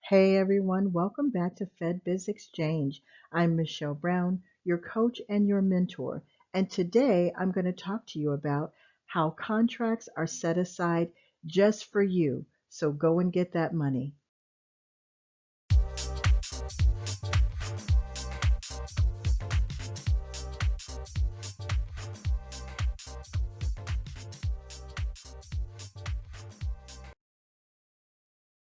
Hey everyone, welcome back to FedBiz Exchange. I'm Michelle Brown, your coach and your mentor. And today I'm going to talk to you about how contracts are set aside just for you. So go and get that money.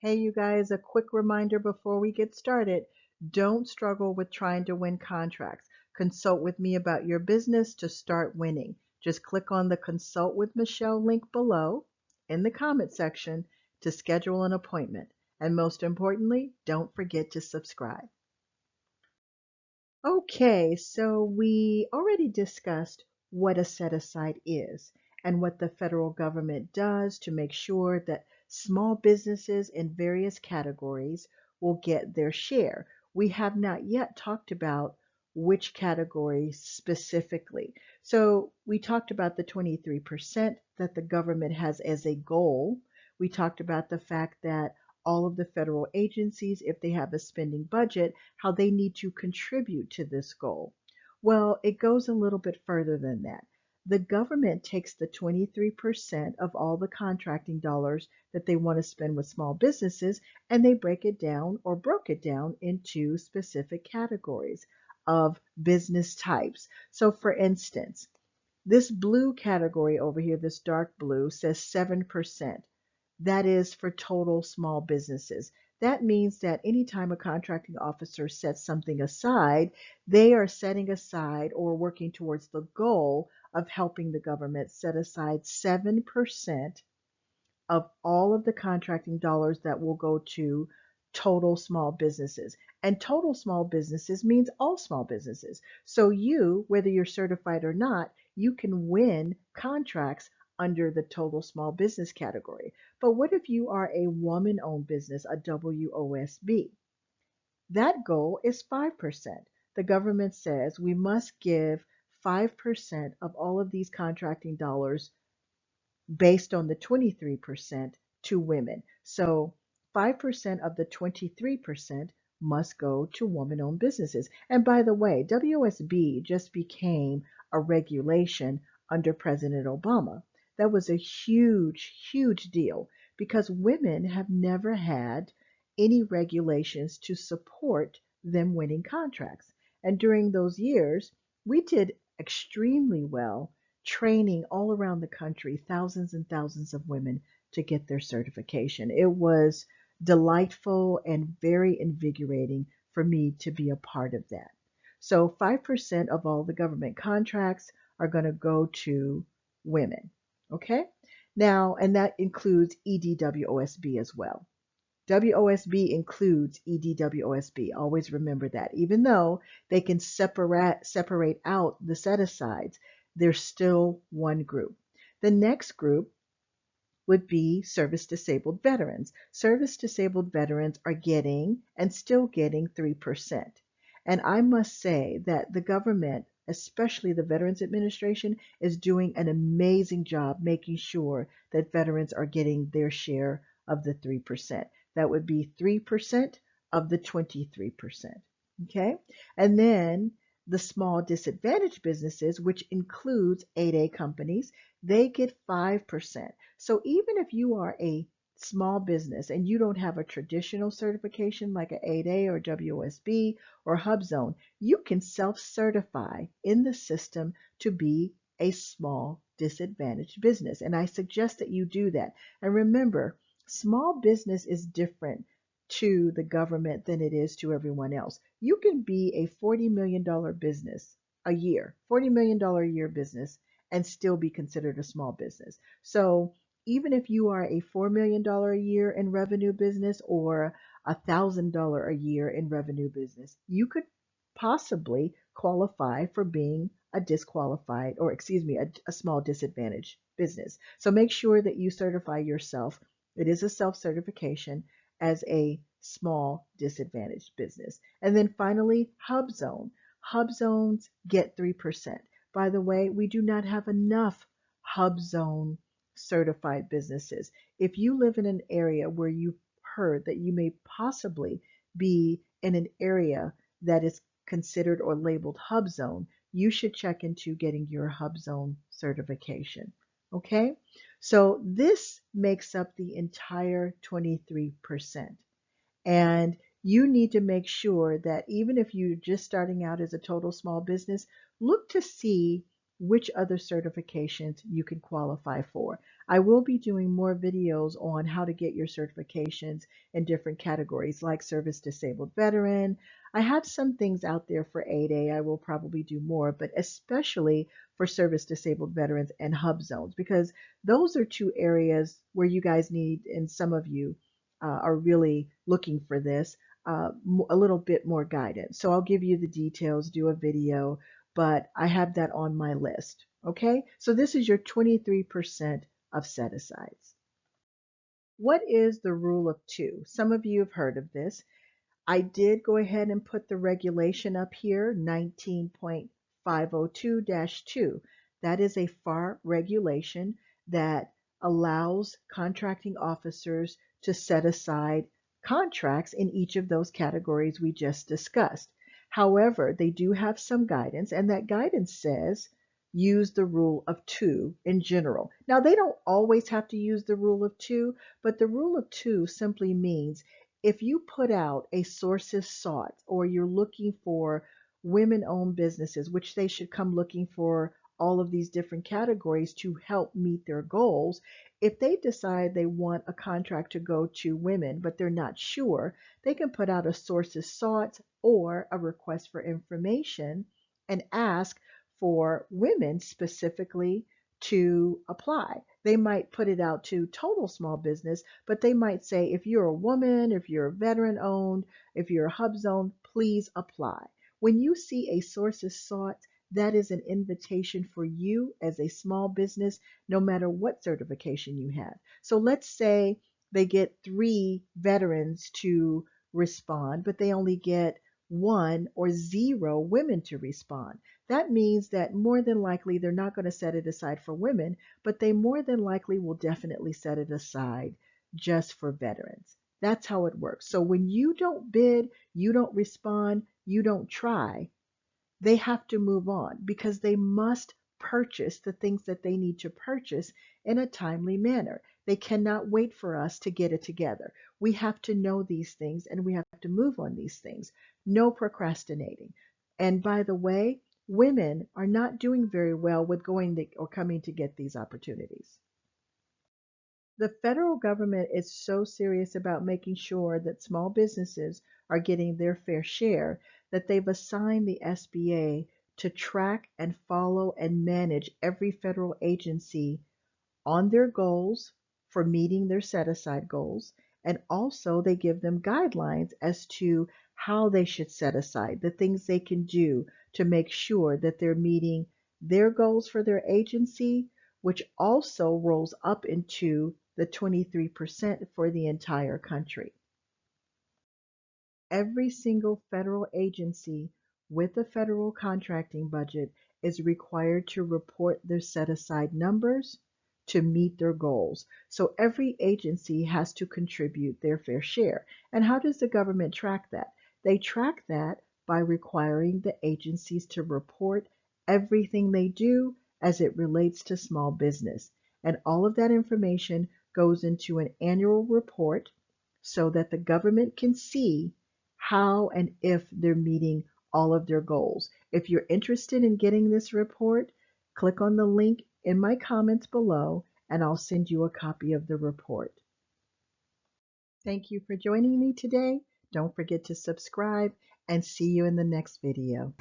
Hey, you guys, a quick reminder before we get started. Don't struggle with trying to win contracts. Consult with me about your business to start winning. Just click on the Consult with Michelle link below in the comment section to schedule an appointment. And most importantly, don't forget to subscribe. Okay, so we already discussed what a set aside is and what the federal government does to make sure that small businesses in various categories will get their share. We have not yet talked about which categories specifically. So we talked about the 23% that the government has as a goal. We talked about the fact that all of the federal agencies, if they have a spending budget, how they need to contribute to this goal. Well, it goes a little bit further than that. The government takes the 23% of all the contracting dollars that they want to spend with small businesses and they break it down or broke it down into specific categories of business types. So, for instance, this blue category over here, this dark blue, says 7%. That is for total small businesses. That means that anytime a contracting officer sets something aside, they are setting aside or working towards the goal of helping the government set aside 7% of all of the contracting dollars that will go to total small businesses. And total small businesses means all small businesses. So you, whether you're certified or not, you can win contracts under the total small business category. But what if you are a woman-owned business, a WOSB? That goal is 5%. The government says we must give 5% of all of these contracting dollars based on the 23% to women. So 5% of the 23% must go to woman-owned businesses. And by the way, WSB just became a regulation under President Obama. That was a huge, huge deal because women have never had any regulations to support them winning contracts. And during those years, we did extremely well training all around the country, thousands and thousands of women to get their certification. It was delightful and very invigorating for me to be a part of that. So 5% of all the government contracts are going to go to women. Okay? Now, and that includes EDWOSB as well. WOSB includes EDWOSB. Always remember that. Even though they can separate out the set-asides, they're still one group. The next group would be service-disabled veterans. Service-disabled veterans are getting and still getting 3%. And I must say that the government, especially the Veterans Administration, is doing an amazing job making sure that veterans are getting their share of the 3%. That would be 3% of the 23%. Okay? And then the small disadvantaged businesses, which includes 8A companies, they get 5%. So even if you are a small business and you don't have a traditional certification like an 8A or WOSB or HubZone, you can self-certify in the system to be a small disadvantaged business. And I suggest that you do that. And remember, small business is different to the government than it is to everyone else. You can be a $40 million business a year, $40 million a year business, and still be considered a small business. So even if you are a $4 million a year in revenue business or $1,000 a year in revenue business, you could possibly qualify for being a disqualified, or excuse me, a small disadvantaged business. So make sure that you certify yourself. It is a self-certification as a small disadvantaged business. And then finally, HubZone. HubZones get 3%. By the way, we do not have enough HubZone certified businesses. If you live in an area where you've heard that you may possibly be in an area that is considered or labeled HubZone, you should check into getting your HubZone certification. Okay? So this makes up the entire 23%. And you need to make sure that even if you're just starting out as a total small business, look to see which other certifications you can qualify for. I will be doing more videos on how to get your certifications in different categories like service disabled veteran. I have some things out there for 8A. I will probably do more, but especially for service disabled veterans and hub zones, because those are two areas where you guys need, and some of you are really looking for this, a little bit more guidance. So I'll give you the details, do a video, but I have that on my list. Okay, so this is your 23% of set asides. What is the rule of two? Some of you have heard of this. I did go ahead and put the regulation up here, 19.502-2. That is a FAR regulation that allows contracting officers to set aside contracts in each of those categories we just discussed. However, they do have some guidance, and that guidance says use the rule of two in general. Now, they don't always have to use the rule of two, but the rule of two simply means if you put out a sources sought or you're looking for women-owned businesses, which they should come looking for all of these different categories to help meet their goals, if they decide they want a contract to go to women, but they're not sure, they can put out a sources sought or a request for information and ask for women specifically to apply. They might put it out to total small business, but they might say, if you're a woman, if you're a veteran owned, if you're a hub zone, please apply. When you see a sources sought, that is an invitation for you as a small business, no matter what certification you have. So let's say they get 3 veterans to respond, but they only get 1 or 0 women to respond. That means that more than likely they're not going to set it aside for women, but they more than likely will definitely set it aside just for veterans. That's how it works. So when you don't bid, you don't respond, you don't try, they have to move on because they must purchase the things that they need to purchase in a timely manner. They cannot wait for us to get it together. We have to know these things and we have to move on these things. No procrastinating. And by the way, women are not doing very well with going or coming to get these opportunities. The federal government is so serious about making sure that small businesses are getting their fair share that they've assigned the SBA to track and follow and manage every federal agency on their goals for meeting their set-aside goals, and also they give them guidelines as to how they should set aside, the things they can do to make sure that they're meeting their goals for their agency, which also rolls up into the 23% for the entire country. Every single federal agency with a federal contracting budget is required to report their set-aside numbers to meet their goals. So every agency has to contribute their fair share. And how does the government track that? They track that by requiring the agencies to report everything they do as it relates to small business. And all of that information goes into an annual report so that the government can see how and if they're meeting all of their goals. If you're interested in getting this report, click on the link in my comments below and I'll send you a copy of the report. Thank you for joining me today. Don't forget to subscribe and see you in the next video.